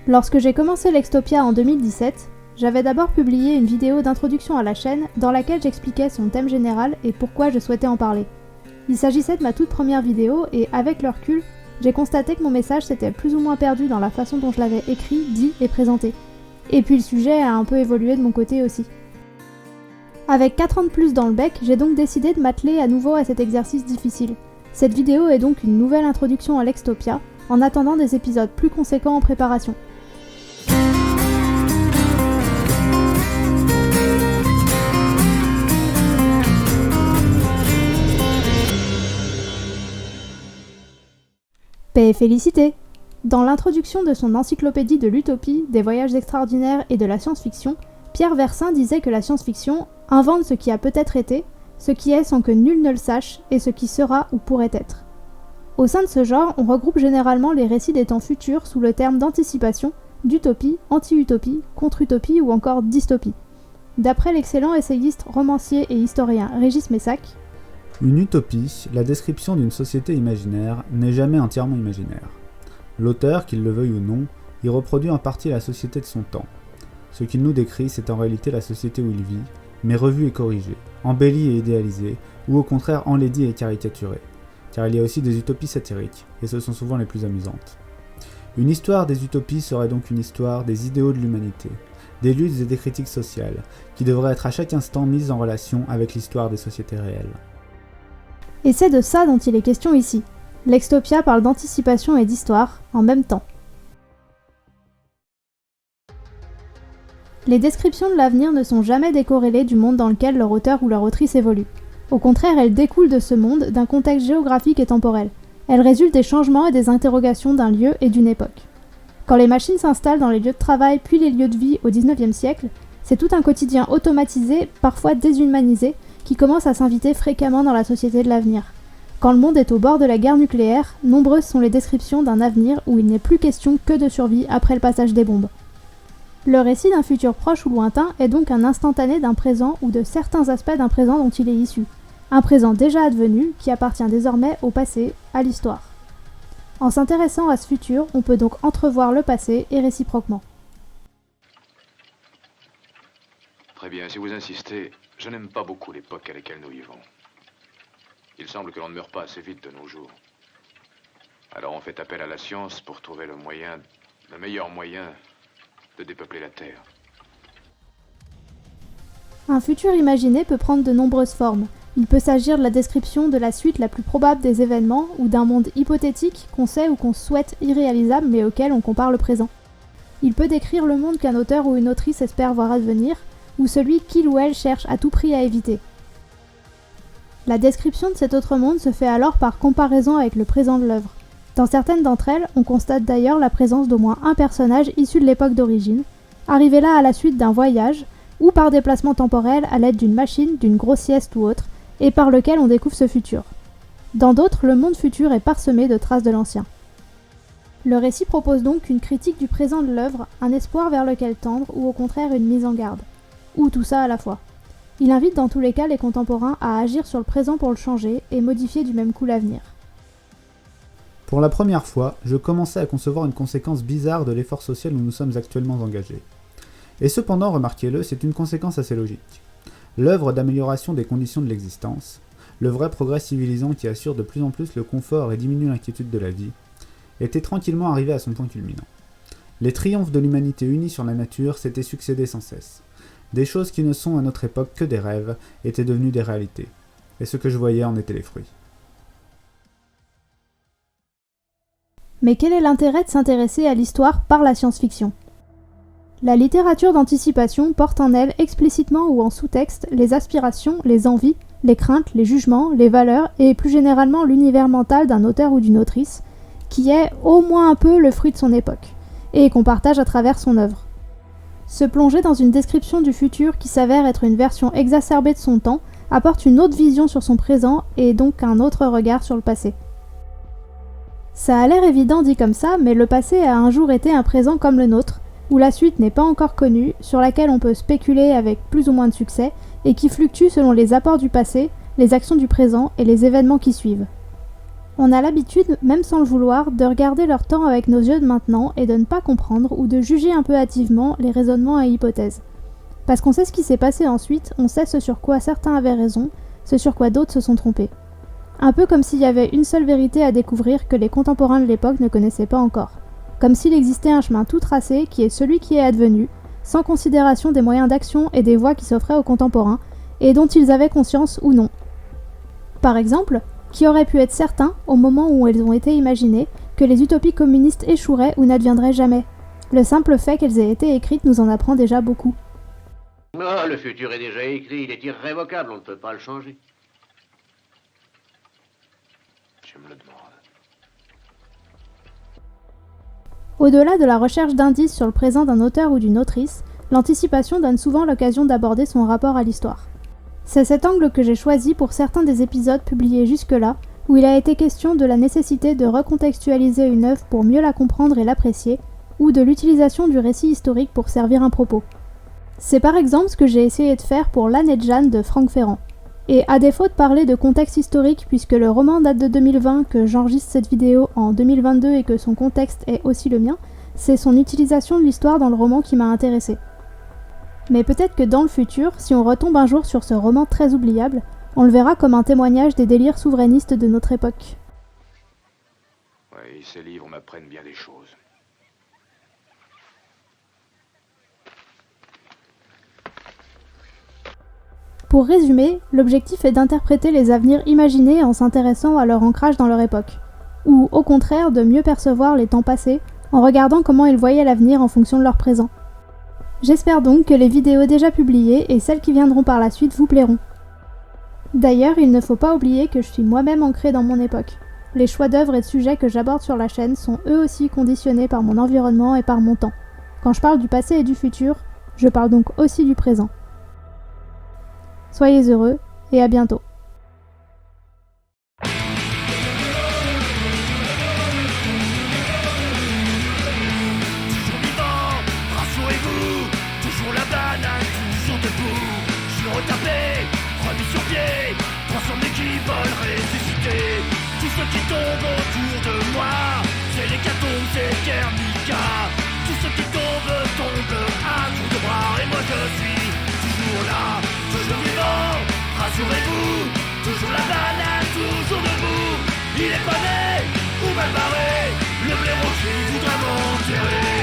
Lorsque j'ai commencé Lextopia en 2017, j'avais d'abord publié une vidéo d'introduction à la chaîne dans laquelle j'expliquais son thème général et pourquoi je souhaitais en parler. Il s'agissait de ma toute première vidéo et avec le recul, j'ai constaté que mon message s'était plus ou moins perdu dans la façon dont je l'avais écrit, dit et présenté. Et puis le sujet a un peu évolué de mon côté aussi. Avec 4 ans de plus dans le bec, j'ai donc décidé de m'atteler à nouveau à cet exercice difficile. Cette vidéo est donc une nouvelle introduction à Lextopia, en attendant des épisodes plus conséquents en préparation. Paix et félicité! Dans l'introduction de son encyclopédie de l'utopie, des voyages extraordinaires et de la science-fiction, Pierre Versin disait que la science-fiction invente ce qui a peut-être été, ce qui est sans que nul ne le sache, et ce qui sera ou pourrait être. Au sein de ce genre, on regroupe généralement les récits des temps futurs sous le terme d'anticipation, d'utopie, anti-utopie, contre-utopie ou encore dystopie. D'après l'excellent essayiste, romancier et historien Régis Messac, une utopie, la description d'une société imaginaire, n'est jamais entièrement imaginaire. L'auteur, qu'il le veuille ou non, y reproduit en partie la société de son temps. Ce qu'il nous décrit, c'est en réalité la société où il vit, mais revue et corrigée, embellie et idéalisée, ou au contraire enlaidie et caricaturée. Car il y a aussi des utopies satiriques, et ce sont souvent les plus amusantes. Une histoire des utopies serait donc une histoire des idéaux de l'humanité, des luttes et des critiques sociales, qui devraient être à chaque instant mises en relation avec l'histoire des sociétés réelles. Et c'est de ça dont il est question ici. Lextopia parle d'anticipation et d'histoire en même temps. Les descriptions de l'avenir ne sont jamais décorrélées du monde dans lequel leur auteur ou leur autrice évolue. Au contraire, elles découlent de ce monde, d'un contexte géographique et temporel. Elles résultent des changements et des interrogations d'un lieu et d'une époque. Quand les machines s'installent dans les lieux de travail puis les lieux de vie au XIXe siècle, c'est tout un quotidien automatisé, parfois déshumanisé, qui commence à s'inviter fréquemment dans la société de l'avenir. Quand le monde est au bord de la guerre nucléaire, nombreuses sont les descriptions d'un avenir où il n'est plus question que de survie après le passage des bombes. Le récit d'un futur proche ou lointain est donc un instantané d'un présent ou de certains aspects d'un présent dont il est issu. Un présent déjà advenu qui appartient désormais au passé, à l'histoire. En s'intéressant à ce futur, on peut donc entrevoir le passé et réciproquement. Très bien, si vous insistez, je n'aime pas beaucoup l'époque à laquelle nous vivons. Il semble que l'on ne meurt pas assez vite de nos jours. Alors on fait appel à la science pour trouver le meilleur moyen de dépeupler la Terre. Un futur imaginé peut prendre de nombreuses formes. Il peut s'agir de la description de la suite la plus probable des événements ou d'un monde hypothétique qu'on sait ou qu'on souhaite irréalisable mais auquel on compare le présent. Il peut décrire le monde qu'un auteur ou une autrice espère voir advenir, ou celui qu'il ou elle cherche à tout prix à éviter. La description de cet autre monde se fait alors par comparaison avec le présent de l'œuvre. Dans certaines d'entre elles, on constate d'ailleurs la présence d'au moins un personnage issu de l'époque d'origine, arrivé là à la suite d'un voyage, ou par déplacement temporel à l'aide d'une machine, d'une grosse sieste ou autre, et par lequel on découvre ce futur. Dans d'autres, le monde futur est parsemé de traces de l'ancien. Le récit propose donc une critique du présent de l'œuvre, un espoir vers lequel tendre, ou au contraire une mise en garde. Ou tout ça à la fois. Il invite dans tous les cas les contemporains à agir sur le présent pour le changer et modifier du même coup l'avenir. Pour la première fois, je commençais à concevoir une conséquence bizarre de l'effort social où nous sommes actuellement engagés. Et cependant, remarquez-le, c'est une conséquence assez logique. L'œuvre d'amélioration des conditions de l'existence, le vrai progrès civilisant qui assure de plus en plus le confort et diminue l'inquiétude de la vie, était tranquillement arrivé à son point culminant. Les triomphes de l'humanité unie sur la nature s'étaient succédés sans cesse. Des choses qui ne sont à notre époque que des rêves étaient devenues des réalités, et ce que je voyais en était les fruits. Mais quel est l'intérêt de s'intéresser à l'histoire par la science-fiction ? La littérature d'anticipation porte en elle explicitement ou en sous-texte les aspirations, les envies, les craintes, les jugements, les valeurs et plus généralement l'univers mental d'un auteur ou d'une autrice, qui est au moins un peu le fruit de son époque, et qu'on partage à travers son œuvre. Se plonger dans une description du futur qui s'avère être une version exacerbée de son temps apporte une autre vision sur son présent et donc un autre regard sur le passé. Ça a l'air évident dit comme ça, mais le passé a un jour été un présent comme le nôtre, où la suite n'est pas encore connue, sur laquelle on peut spéculer avec plus ou moins de succès, et qui fluctue selon les apports du passé, les actions du présent et les événements qui suivent. On a l'habitude, même sans le vouloir, de regarder leur temps avec nos yeux de maintenant et de ne pas comprendre ou de juger un peu hâtivement les raisonnements et hypothèses. Parce qu'on sait ce qui s'est passé ensuite, on sait ce sur quoi certains avaient raison, ce sur quoi d'autres se sont trompés. Un peu comme s'il y avait une seule vérité à découvrir que les contemporains de l'époque ne connaissaient pas encore. Comme s'il existait un chemin tout tracé qui est celui qui est advenu, sans considération des moyens d'action et des voies qui s'offraient aux contemporains, et dont ils avaient conscience ou non. Par exemple, qui aurait pu être certain, au moment où elles ont été imaginées, que les utopies communistes échoueraient ou n'adviendraient jamais. Le simple fait qu'elles aient été écrites nous en apprend déjà beaucoup. Oh, le futur est déjà écrit, il est irrévocable, on ne peut pas le changer. Je me le demande. Au-delà de la recherche d'indices sur le présent d'un auteur ou d'une autrice, l'anticipation donne souvent l'occasion d'aborder son rapport à l'histoire. C'est cet angle que j'ai choisi pour certains des épisodes publiés jusque-là, où il a été question de la nécessité de recontextualiser une œuvre pour mieux la comprendre et l'apprécier, ou de l'utilisation du récit historique pour servir un propos. C'est par exemple ce que j'ai essayé de faire pour L'Âne et Jeanne de Franck Ferrand. Et à défaut de parler de contexte historique puisque le roman date de 2020, que j'enregistre cette vidéo en 2022 et que son contexte est aussi le mien, c'est son utilisation de l'histoire dans le roman qui m'a intéressée. Mais peut-être que dans le futur, si on retombe un jour sur ce roman très oubliable, on le verra comme un témoignage des délires souverainistes de notre époque. Oui, ces livres m'apprennent bien des choses. Pour résumer, l'objectif est d'interpréter les avenirs imaginés en s'intéressant à leur ancrage dans leur époque, ou au contraire de mieux percevoir les temps passés en regardant comment ils voyaient l'avenir en fonction de leur présent. J'espère donc que les vidéos déjà publiées et celles qui viendront par la suite vous plairont. D'ailleurs, il ne faut pas oublier que je suis moi-même ancrée dans mon époque. Les choix d'œuvres et de sujets que j'aborde sur la chaîne sont eux aussi conditionnés par mon environnement et par mon temps. Quand je parle du passé et du futur, je parle donc aussi du présent. Soyez heureux et à bientôt. Toujours vivant, rassurez-vous, toujours la banane, toujours debout. Je suis retapé, remis sur pied, transformé qui veulent ressusciter. Tous ceux qui tombent autour de moi, c'est l'hécatombe, c'est Guernica. Tous ceux qui tombent à tour de bras, et moi je suis toujours là, toujours vivant, rassurez-vous, toujours la banane, toujours debout. Il est pas né ou mal barré, le blaireau qui voudra m'enterrer.